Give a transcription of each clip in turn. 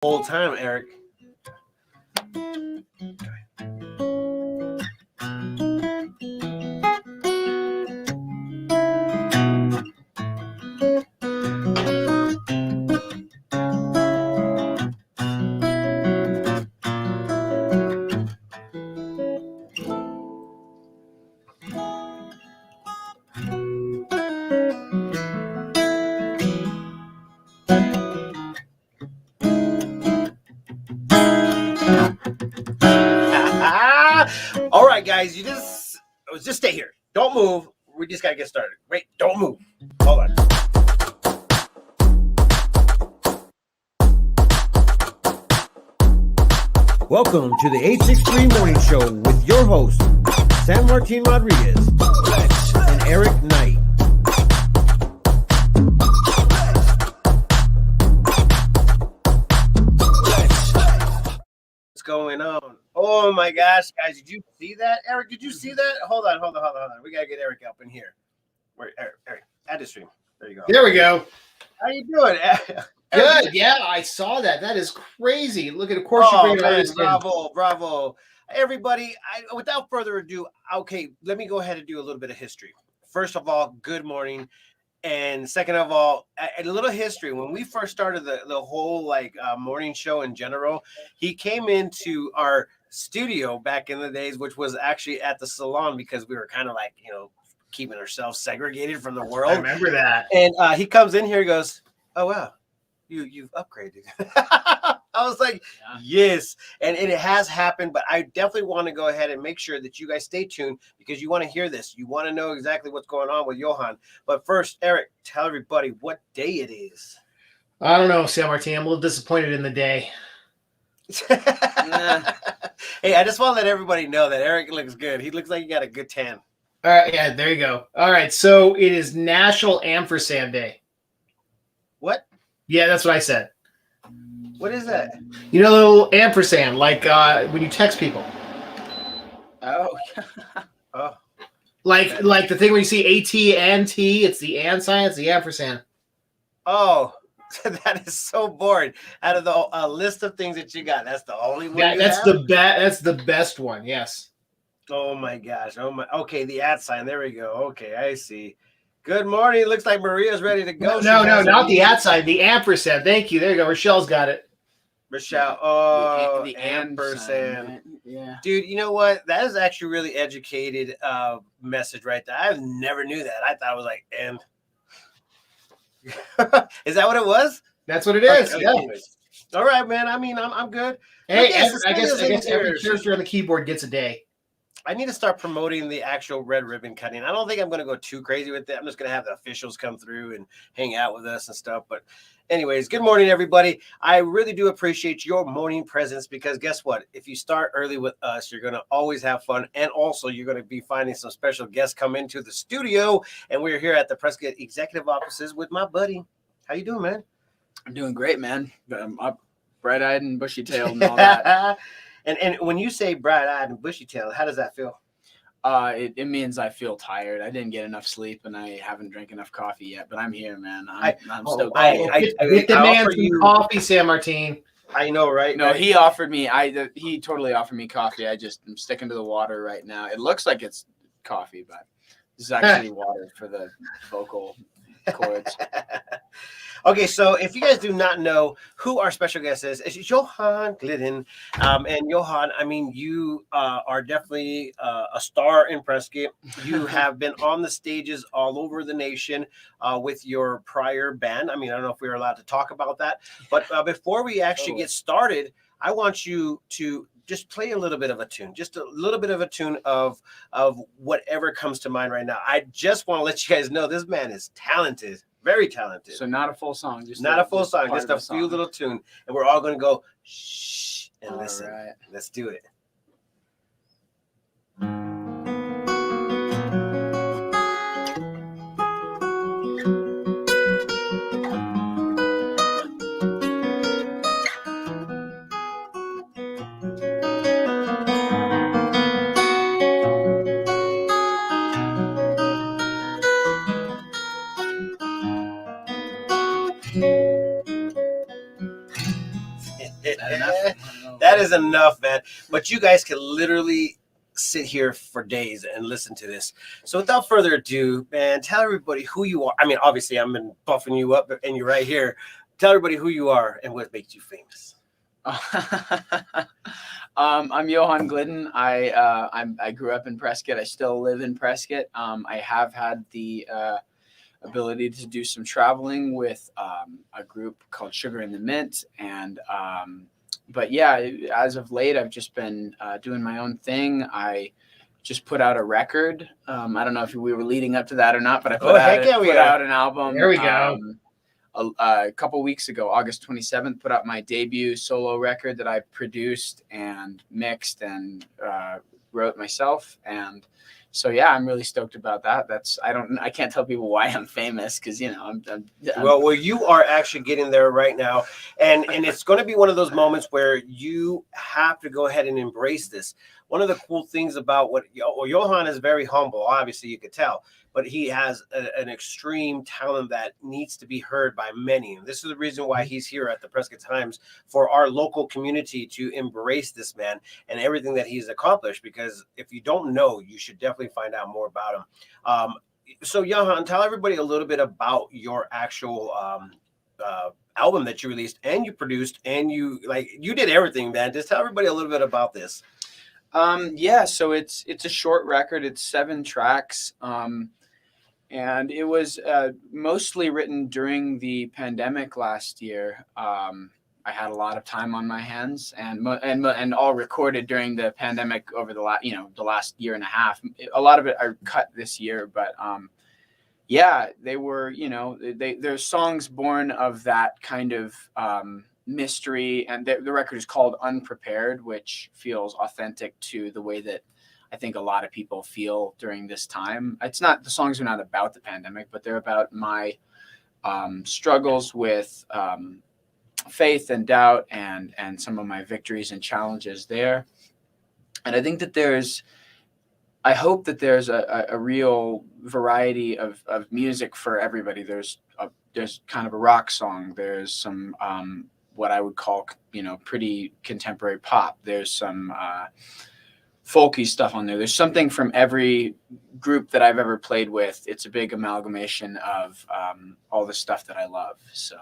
whole time, Eric. All right, guys, just stay here. Don't move. We just gotta get started. Wait, don't move. Hold on. Welcome to the 863 Morning Show with your hosts, San Martin Rodriguez and Eric Knight. What's going on? Oh my gosh, guys, did you see that? Eric, did you see that? Hold on. We gotta get Eric up in here. Where Eric, add the stream. There you go. There we go. How you doing? Good. Yeah, I saw that. That is crazy. Look at, of course, you bring man, bravo. Everybody, without further ado, okay, let me go ahead and do a little bit of history. First of all, good morning. And second of all, a little history. When we first started the whole morning show in general, he came into our studio back in the days, which was actually at the salon because we were kind of keeping ourselves segregated from the world. I remember that. And he comes in here, he goes, "Oh wow, you've upgraded." I was like, yes. And it has happened, but I definitely want to go ahead and make sure that you guys stay tuned because you want to hear this. You want to know exactly what's going on with Johan. But first, Eric, tell everybody what day it is. I don't know, San Martin. I'm a little disappointed in the day. Hey, I just want to let everybody know that Eric looks good. He looks like he got a good tan. All right, yeah, there you go. All right, so it is National Ampersand Day. What? Yeah, that's what I said. What is that? You know, the little ampersand, like when you text people. Oh. Oh. Like the thing when you see AT&T, it's the and sign, it's the ampersand. Oh, that is so boring. Out of the list of things that you got, that's the only one. Yeah, that's the best one. Yes. Oh my gosh. Oh my. Okay, the @ sign. There we go. Okay, I see. Good morning. It looks like Maria's ready to go. No, not the @ sign. The ampersand. Thank you. There you go. Rochelle's got it. Rochelle. Oh, the ampersand. Right? Yeah. Dude, you know what? That is actually really educated message right there. I never knew that. I thought it was like and. Is that what it was? That's what it is. Okay, yeah. All right, man. I mean, I'm good. Hey, I guess every character on the keyboard gets a day. I need to start promoting the actual red ribbon cutting. I don't think I'm going to go too crazy with it. I'm just going to have the officials come through and hang out with us and stuff. But anyways, good morning, everybody. I really do appreciate your morning presence because guess what? If you start early with us, you're going to always have fun. And also you're going to be finding some special guests come into the studio. And we're here at the Prescott Executive Offices with my buddy. How you doing, man? I'm doing great, man. I'm up bright-eyed and bushy-tailed and all that. And when you say bright-eyed and bushy-tailed, how does that feel? It means I feel tired. I didn't get enough sleep, and I haven't drank enough coffee yet. But I'm here, man. I'm stoked. Get the man some coffee, San Martin. I know, right? No, he offered me. He totally offered me coffee. I'm sticking to the water right now. It looks like it's coffee, but this is actually water for the vocal cords. Okay, so if you guys do not know who our special guest is, it's Johan Glidden. And Johan, I mean, you are definitely a star in Prescott. You have been on the stages all over the nation with your prior band. I mean, I don't know if we were allowed to talk about that. But before we actually get started, I want you to just play a little bit of a tune, just a little bit of a tune of whatever comes to mind right now. I just want to let you guys know this man is talented. Very talented. So not a full song, just a few little tune, and we're all going to go shh and listen. Right. Let's do it. That is enough, man. But you guys can literally sit here for days and listen to this. So without further ado, man, tell everybody who you are. I mean, obviously, I've been buffing you up, and you're right here. Tell everybody who you are and what makes you famous. I'm Johan Glidden. I grew up in Prescott. I still live in Prescott. I have had the ability to do some traveling with a group called Sugar in the Mint, and but yeah, as of late, I've just been doing my own thing. I just put out a record. I don't know if we were leading up to that or not, but I put out an album. There we go. A couple weeks ago, August 27th, put out my debut solo record that I produced and mixed and wrote myself. And so, yeah, I'm really stoked about that. I can't tell people why I'm famous because, you know, I'm well, you are actually getting there right now. And it's going to be one of those moments where you have to go ahead and embrace this. One of the cool things about Johan is very humble, obviously you could tell, but he has an extreme talent that needs to be heard by many. And this is the reason why he's here at the Prescott Times, for our local community to embrace this man and everything that he's accomplished. Because if you don't know, you should definitely find out more about him. So Johan, tell everybody a little bit about your actual album that you released and you produced, and you did everything, man. Just tell everybody a little bit about this. Yeah, so it's a short record. It's 7 tracks. And it was mostly written during the pandemic last year. I had a lot of time on my hands, and all recorded during the pandemic over the last year and a half. A lot of it I cut this year, but yeah, they were, they're songs born of that kind of mystery, and the record is called Unprepared, which feels authentic to the way that I think a lot of people feel during this time. The songs are not about the pandemic, but they're about my struggles with faith and doubt, and some of my victories and challenges there. And I think that I hope that there's a real variety of music for everybody. There's kind of a rock song. There's some what I would call, pretty contemporary pop. There's some folky stuff on there. There's something from every group that I've ever played with. It's a big amalgamation of all the stuff that I love. So,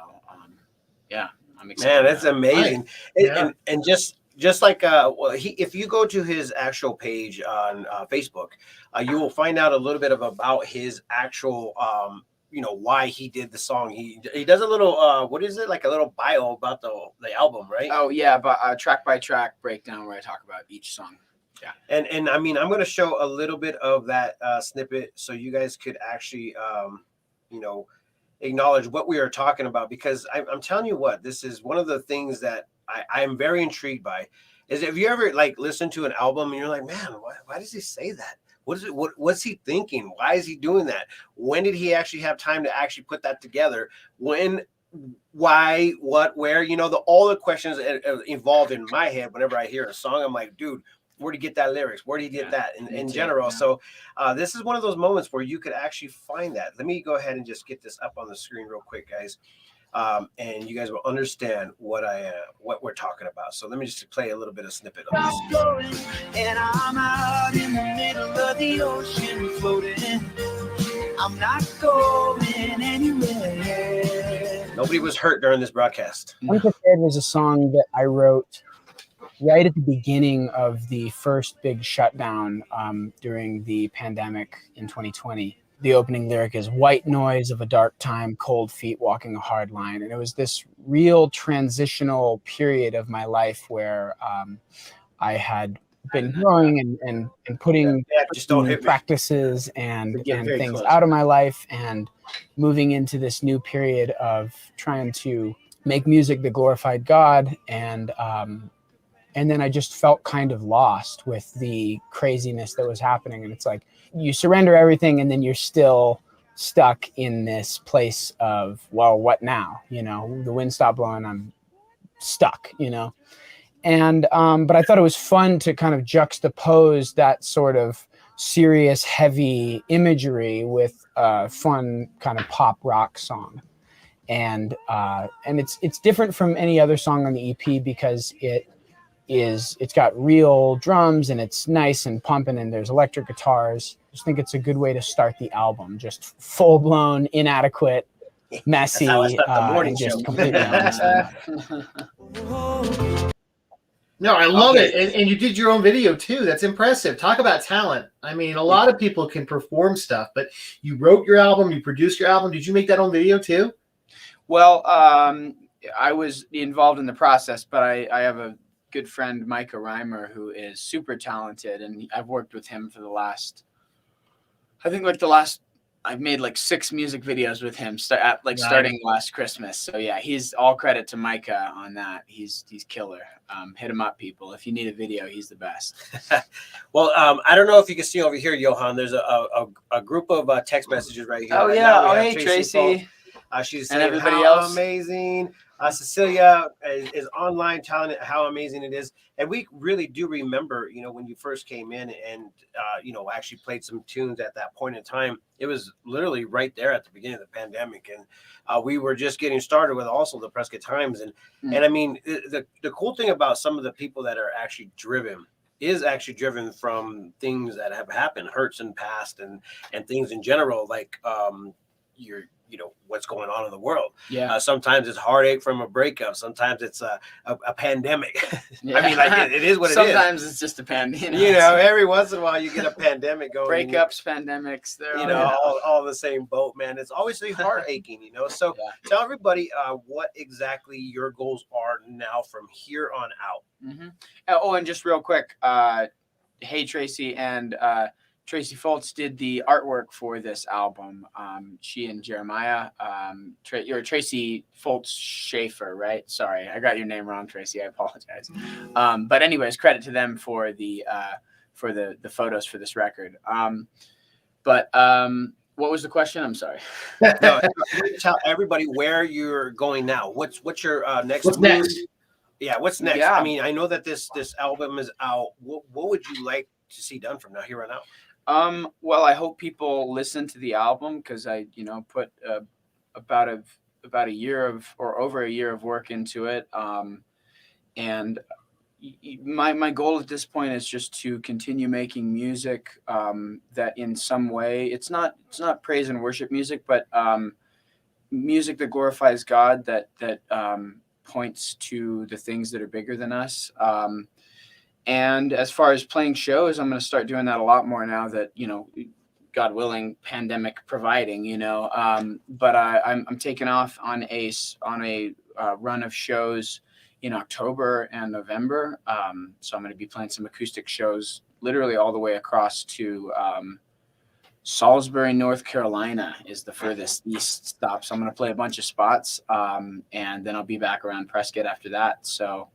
yeah, I'm excited. Man, that's amazing. Right. Yeah. And just like if you go to his actual page on Facebook, you will find out a little bit about his actual why he did the song. He does a little what is it, like a little bio about the album, right? Oh yeah, but track by track breakdown where I talk about each song. Yeah. And I mean, I'm going to show a little bit of that snippet so you guys could actually acknowledge what we are talking about, because I'm telling you what, this is one of the things that I am very intrigued by. Is if you ever listen to an album and you're like, man, why does he say that? What's he thinking? Why is he doing that? When did he actually have time to actually put that together? When, why, what, where? All the questions involved in my head whenever I hear a song. I'm like, dude, where'd he get that lyrics? Where'd he get that in general? Yeah. So this is one of those moments where you could actually find that. Let me go ahead and just get this up on the screen real quick, guys. And you guys will understand what we're talking about. So let me just play a little bit of snippet of this. And I'm out in the middle of the ocean floating. I'm not going anywhere. Nobody was hurt during this broadcast. Unprepared was a song that I wrote right at the beginning of the first big shutdown during the pandemic in 2020. The opening lyric is white noise of a dark time, cold feet walking a hard line. And it was this real transitional period of my life where I had been growing and putting practices and things out of my life, and moving into this new period of trying to make music that glorified God. And then I just felt kind of lost with the craziness that was happening. And it's like, you surrender everything and then you're still stuck in this place of, well, what now? The wind stopped blowing, I'm stuck, And, but I thought it was fun to kind of juxtapose that sort of serious, heavy imagery with a fun kind of pop rock song. and it's different from any other song on the EP because it's got real drums and it's nice and pumping and there's electric guitars. I just think it's a good way to start the album. Just full blown, inadequate, messy, That's how I start the morning and just show. completely honest. No, I love Okay. it. And you did your own video too. That's impressive. Talk about talent. I mean, a lot of people can perform stuff, but you wrote your album, you produced your album. Did you make that own video too? Well, I was involved in the process, but I have a good friend, Micah Reimer, who is super talented, and I've worked with him for I've made like 6 music videos with him starting last Christmas. So yeah, he's all credit to Micah on that. He's killer. Hit him up, people. If you need a video, he's the best. Well, I don't know if you can see over here, Johan. There's a group of text messages right here. Oh Right yeah. now we Oh have hey Tracy. She's And saying everybody how else. amazing. Cecilia is online telling it how amazing it is. And we really do remember, when you first came in and, actually played some tunes at that point in time. It was literally right there at the beginning of the pandemic. And we were just getting started with also the Prescott Times. And I mean, the cool thing about some of the people that are actually driven from things that have happened, hurts in past and things in general, like what's going on in the world. Yeah. Sometimes it's heartache from a breakup. Sometimes it's a pandemic. Yeah. I mean, like it is what Sometimes it's just a pandemic. every once in a while you get a pandemic going. Breakups, pandemics, they're all the same boat, man. It's always so heart aching, So Yeah. tell everybody what exactly your goals are now from here on out. Mm-hmm. Oh, and just real quick, hey Tracy and Tracy Foltz did the artwork for this album. She and Jeremiah, you're Tracy Foltz Schaefer, right? Sorry, I got your name wrong, Tracy. I apologize. But anyways, credit to them for the photos for this record. But what was the question? I'm sorry. No, tell everybody where you're going now. What's your next What's move? next? Yeah, what's next? Yeah. I mean, I know that this album is out. What would you like to see done from now here on out? Well, I hope people listen to the album because I, put about a year or over a year of work into it. And my goal at this point is just to continue making music that in some way it's not praise and worship music, but music that glorifies God, that points to the things that are bigger than us. And as far as playing shows, I'm going to start doing that a lot more now that, God willing, pandemic providing, but I'm taking off on a run of shows in October and November. So I'm going to be playing some acoustic shows literally all the way across to Salisbury, North Carolina is the furthest east stop. So I'm going to play a bunch of spots and then I'll be back around Prescott after that. So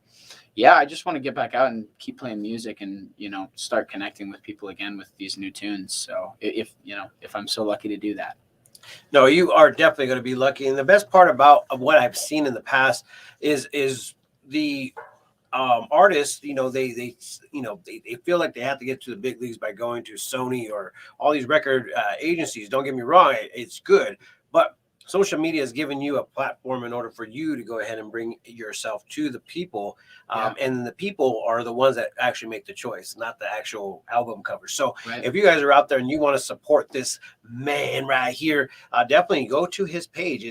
yeah, I just want to get back out and keep playing music and, start connecting with people again with these new tunes. So if I'm so lucky to do that. No, you are definitely going to be lucky. And the best part about what I've seen in the past is the artists, they feel like they have to get to the big leagues by going to Sony or all these record agencies. Don't get me wrong. It's good, but social media has given you a platform in order for you to go ahead and bring yourself to the people. And the people are the ones that actually make the choice, not the actual album cover. So if you guys are out there and you want to support this man right here, definitely go to his page.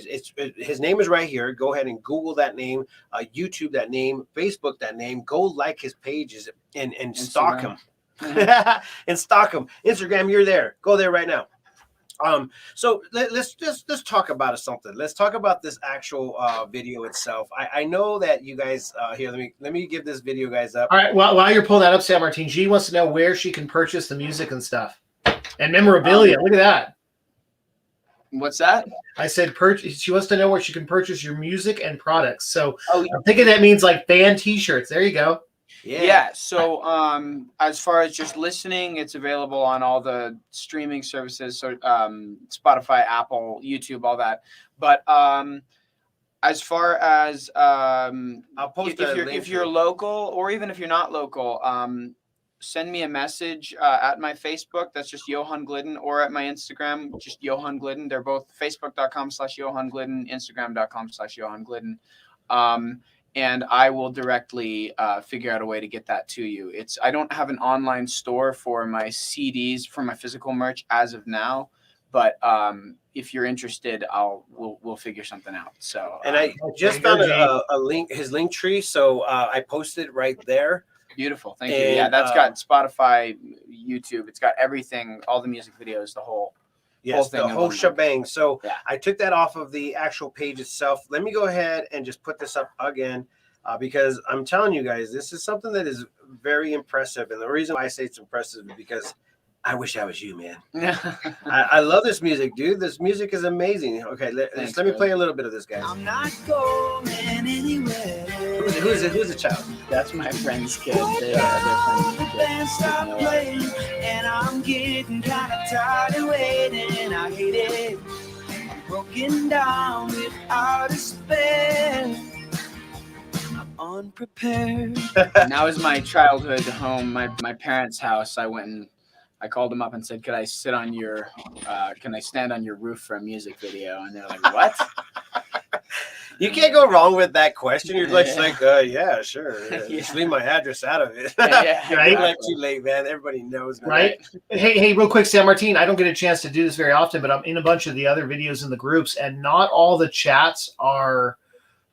His name is right here. Go ahead and Google that name, YouTube that name, Facebook that name. Go like his pages and stalk him. And stalk him. Instagram, you're there. Go there right now. So let's talk about something. Let's talk about this actual video itself. I know that you guys here. Let me give this video guys up. All right. Well, while you're pulling that up, San Martin, G wants to know where she can purchase the music and stuff and memorabilia. Look at that. What's that? I said she wants to know where she can purchase your music and products. So Oh, I'm thinking that means like fan T-shirts. There you go. Yeah. So as far as just listening, it's available on all the streaming services. So Spotify, Apple, YouTube, all that. But as far as I'll post if you're local or even if you're not local, send me a message at my Facebook. That's just Johan Glidden, or at my Instagram, just Johan Glidden. They're both facebook.com/Johan Glidden, Instagram.com/Johan Glidden. And I will directly figure out a way to get that to you. I don't have an online store for my CDs, for my physical merch as of now, but if you're interested, we'll figure something out. So, And I just found a link, his link tree. So I posted it right there. Beautiful. Thank you. Yeah, that's got Spotify, YouTube. It's got everything, all the music videos, the whole. Yes, the whole shebang. So yeah. I took that off of the actual page itself. Let me go ahead and just put this up again because I'm telling you guys, this is something that is very impressive. And the reason why I say it's impressive is because I wish I was you, man. I love this music, dude. This music is amazing. Okay, let me play a little bit of this, guys. I'm not going anywhere. Who's the child? That's my friend's kid. The band stopped playing, and I'm getting kind of tired of waiting. I hate it. I'm broken down without a spare. I'm unprepared. And that was my childhood home, my parents' house. I called them up and said, "Could I sit on your? Can I stand on your roof for a music video?" And they're like, "What?" You can't go wrong with that question. You're like, yeah, sure. Yeah. Just leave my address out of it. Yeah, Right? Like too late, man. Everybody knows. Now. Right? Hey, real quick, San Martin. I don't get a chance to do this very often, but I'm in a bunch of the other videos in the groups, and not all the chats are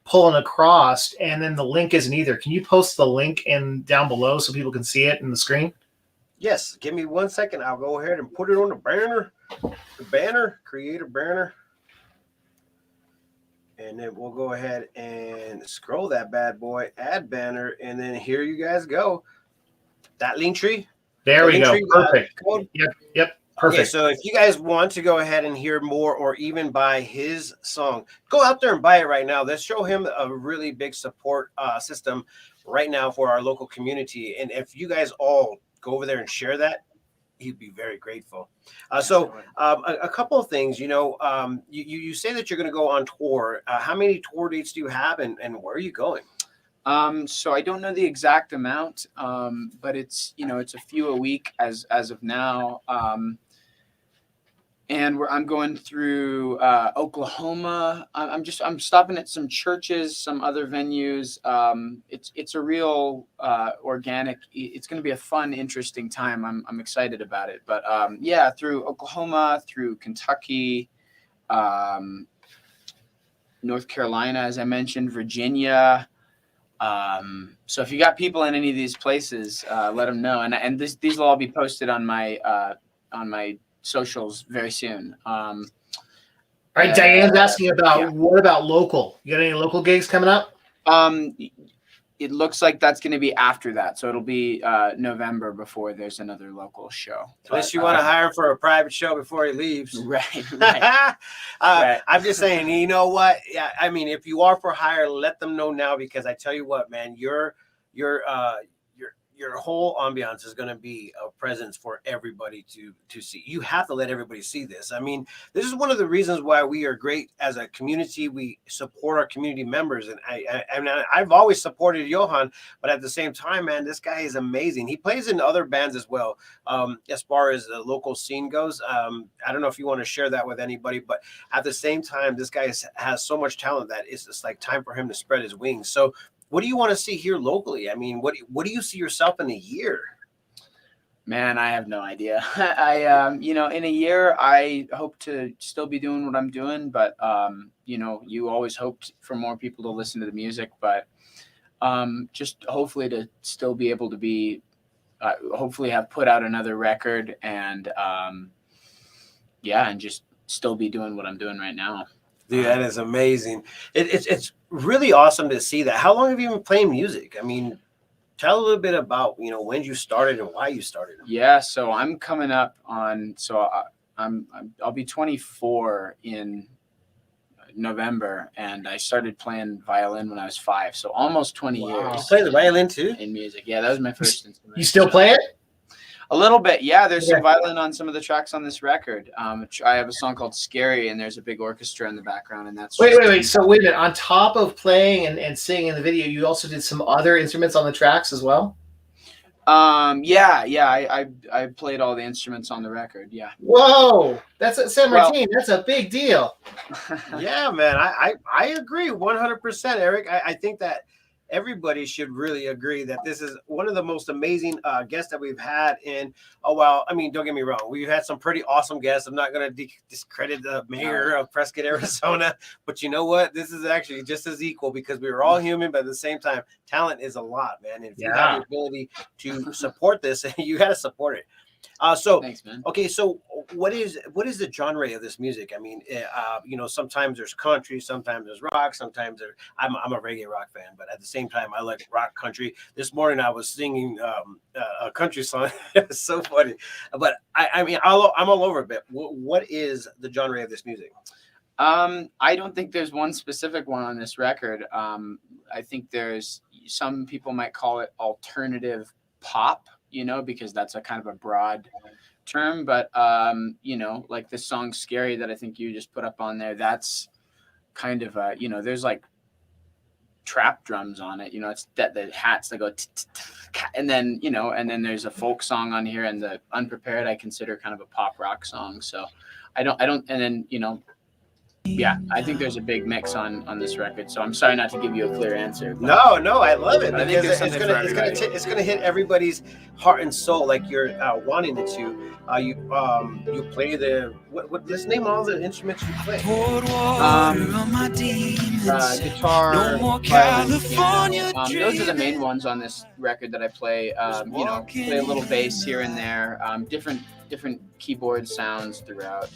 pulling across, and then the link isn't either. Can you post the link down below so people can see it in the screen? Yes. Give me 1 second. I'll go ahead and put it on the banner. Create a banner. And then we'll go ahead and scroll that bad boy, add banner, and then here you guys go. That link tree. There we go. Perfect. Code. Yep. Perfect. Okay, so if you guys want to go ahead and hear more or even buy his song, go out there and buy it right now. Let's show him a really big support system right now for our local community. And if you guys all go over there and share that, he'd be very grateful. So a couple of things, you say that you're going to go on tour. How many tour dates do you have and where are you going? So I don't know the exact amount, but it's a few a week as of now. And I'm going through Oklahoma. I'm stopping at some churches, some other venues. It's a real organic. It's going to be a fun, interesting time. I'm excited about it. But through Oklahoma, through Kentucky, North Carolina, as I mentioned, Virginia. So if you got people in any of these places, let them know. And these will all be posted on my socials very soon. All right, Diane's asking about what about local? You got any local gigs coming up? It looks like that's going to be after that, so it'll be November before there's another local show. Unless you want to hire him for a private show before he leaves. Right. Right. Right. I'm just saying, you know what? Yeah, I mean, if you are for hire, let them know now because I tell you what, man, your whole ambiance is going to be a presence for everybody to see. You have to let everybody see this. I mean, this is one of the reasons why we are great as a community. We support our community members, and I've always supported Johan, but at the same time, man, this guy is amazing. He plays in other bands as well. As far as the local scene goes, I don't know if you want to share that with anybody, but at the same time, this guy has so much talent that it's just like time for him to spread his wings. So what do you want to see here locally? I mean, what do you see yourself in a year? Man, I have no idea. In a year, I hope to still be doing what I'm doing, but you always hoped for more people to listen to the music, but just hopefully to still be able to be, hopefully have put out another record and and just still be doing what I'm doing right now. Dude, that is amazing. It's really awesome to see that. How long have you been playing music? I mean, tell a little bit about, when you started and why you started. Yeah, so I'm coming up on, I'll be 24 in November, and I started playing violin when I was 5, so almost 20 years. You play the violin too? In music. Yeah, that was my first instrument. You still play it? A little bit, yeah. There's some violin on some of the tracks on this record. I have a song called "Scary," and there's a big orchestra in the background, and that's wait. So wait a minute. On top of playing and singing in the video, you also did some other instruments on the tracks as well. I played all the instruments on the record. Yeah. Whoa, that's San Martin. That's a big deal. Yeah, man, I agree 100%, Eric. I think that everybody should really agree that this is one of the most amazing guests that we've had in a while. I mean, don't get me wrong, we've had some pretty awesome guests. I'm not going to discredit the mayor of Prescott, Arizona, but you know what? This is actually just as equal because we were all human, but at the same time, talent is a lot, man. And if you have the ability to support this, you got to support it. So thanks, man. Okay, so what is the genre of this music? I mean, you know, sometimes there's country, sometimes there's rock, sometimes I'm a reggae rock fan, but at the same time, I like rock country. This morning, I was singing a country song. It was so funny, but I mean, I'm all over it. What is the genre of this music? I don't think there's one specific one on this record. I think there's some people might call it alternative pop, you know, because that's a kind of a broad term. But, you know, like this song Scary that I think you just put up on there, that's kind of, you know, there's like trap drums on it, you know, it's that the hats that go, and then, you know, and then there's a folk song on here, and the Unprepared I consider kind of a pop rock song. So I don't, and then, you know, yeah, I think there's a big mix on this record. So I'm sorry not to give you a clear answer. No, I love it. I think it's gonna hit everybody's heart and soul like you're wanting it to. You play the let's name all the instruments you play. Guitar, violin, piano. Those are the main ones on this record that I play. You know, play a little bass here and there. Different keyboard sounds throughout,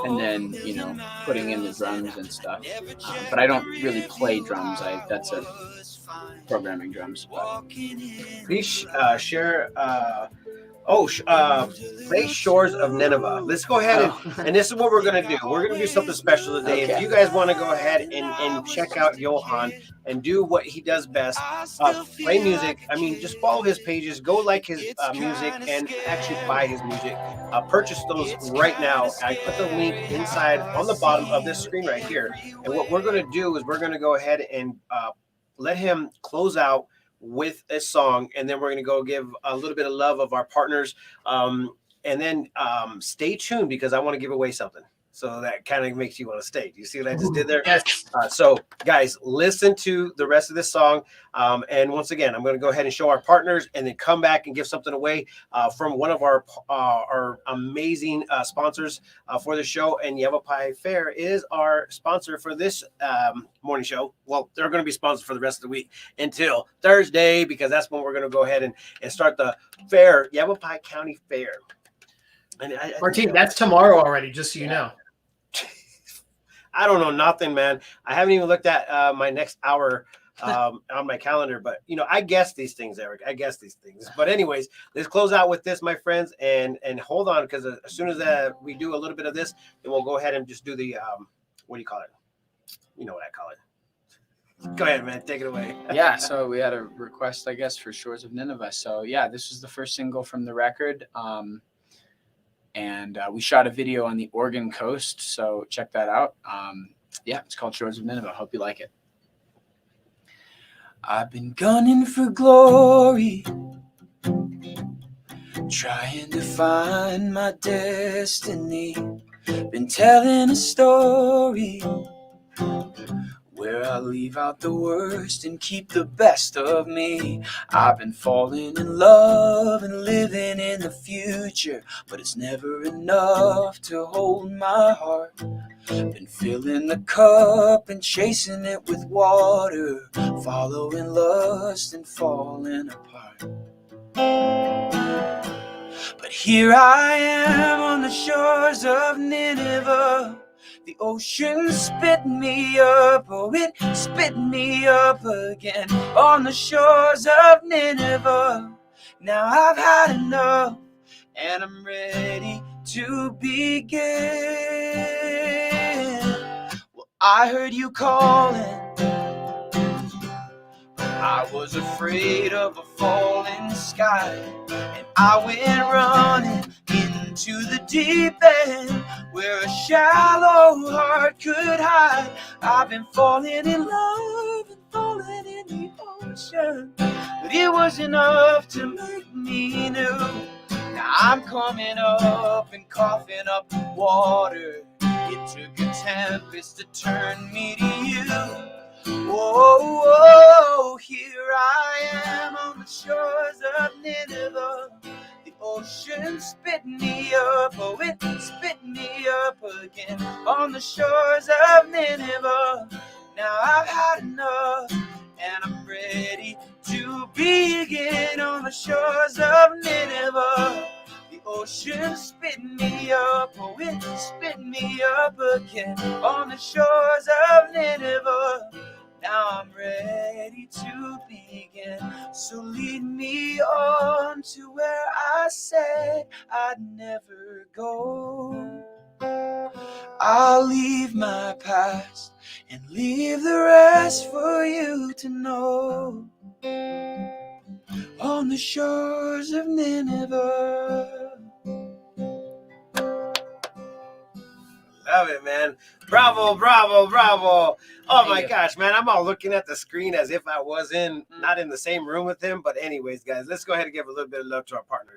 and then, you know, putting in the drums and stuff. But I don't really play drums. That's a programming drums. But. Please share. Play Shores of Nineveh. Let's go ahead and this is what we're going to do. We're going to do something special today. Okay. If you guys want to go ahead and check out Johan and do what he does best, play music. I mean, just follow his pages, go like his music, and actually buy his music. Purchase those right now. I put the link inside on the bottom of this screen right here. And what we're going to do is we're going to go ahead and let him close out with a song, and then we're going to go give a little bit of love of our partners, and then stay tuned because I want to give away something, so that kind of makes you want to stay. Do you see what I just did there? Yes. So guys, listen to the rest of this song, and once again, I'm going to go ahead and show our partners and then come back and give something away from one of our amazing sponsors for the show. And Yavapai Fair is our sponsor for this morning show. Well, they're going to be sponsored for the rest of the week until Thursday, because that's when we're going to go ahead and start the fair, Yavapai County Fair. And Martin, that's tomorrow already, just so you know. I don't know nothing, man. I haven't even looked at my next hour on my calendar, but you know, I guess these things, Eric. I guess these things. But anyways, let's close out with this, my friends, and hold on, because as soon as we do a little bit of this, then we'll go ahead and just do the what do you call it? You know what I call it. Go ahead, man. Take it away. Yeah, so we had a request, I guess, for Shores of Nineveh. So yeah, this was the first single from the record. And we shot a video on the Oregon coast, so check that out. Yeah, it's called Shores of Nineveh. Hope you like it. I've been gunning for glory, trying to find my destiny. Been telling a story where I leave out the worst and keep the best of me. I've been falling in love and living in the future, but it's never enough to hold my heart. Been filling the cup and chasing it with water, following lust and falling apart. But here I am on the shores of Nineveh. The ocean spit me up, oh, it spit me up again. On the shores of Nineveh, now I've had enough, and I'm ready to begin. Well, I heard you calling, I was afraid of a falling sky, and I went running into the deep end where a shallow heart could hide. I've been falling in love and falling in the ocean. but it was enough to make me new. Now I'm coming up and coughing up water. It took a tempest to turn me to you. Whoa, whoa, here I am on the shores of Nineveh. The ocean spit me up, oh, it spit me up again on the shores of Nineveh. Now I've had enough, and I'm ready to begin on the shores of Nineveh. The ocean spit me up, oh, it spit me up again on the shores of Nineveh. Now I'm ready to begin. So lead me on to where I said I'd never go. I'll leave my past and leave the rest for you to know. On the shores of Nineveh. Love it, man. Bravo, bravo, bravo. Oh my you. gosh, man. I'm all looking at the screen as if I was not in the same room with him. But anyways, guys, let's go ahead and give a little bit of love to our partners.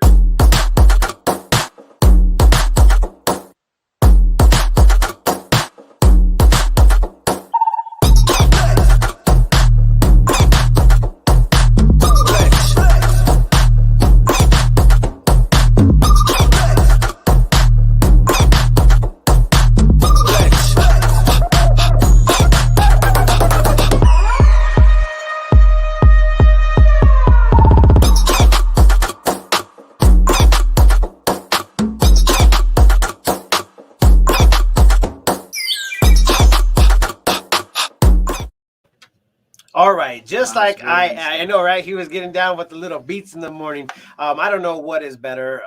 All right, just Wow, like it's really I know, right? He was getting down with the little beats in the morning. I don't know what is better,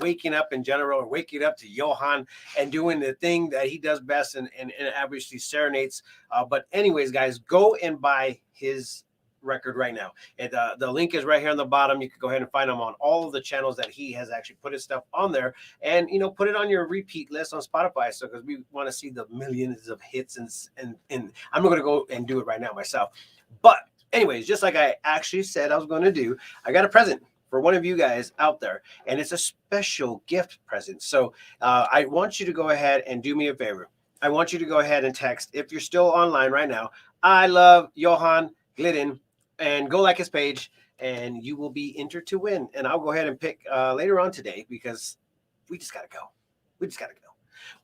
waking up in general, or waking up to Johan and doing the thing that he does best and obviously serenades. But anyways, guys, go and buy his record right now. The link is right here on the bottom. You can go ahead and find him on all of the channels that he has actually put his stuff on there, and put it on your repeat list on Spotify. So because we want to see the millions of hits, and I'm not going to go and do it right now myself. But anyways, just like I actually said I was going to do, I got a present for one of you guys out there, and it's a special gift present. So I want you to go ahead and do me a favor. I want you to go ahead and text, if you're still online right now, I love Johan Glidden, and go like his page, and you will be entered to win. And I'll go ahead and pick later on today, because we just got to go. We just got to go.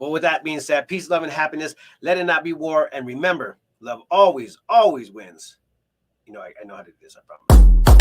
Well, with that being said, peace, love, and happiness. Let it not be war. And remember, love always, always wins. I know how to do this, I promise.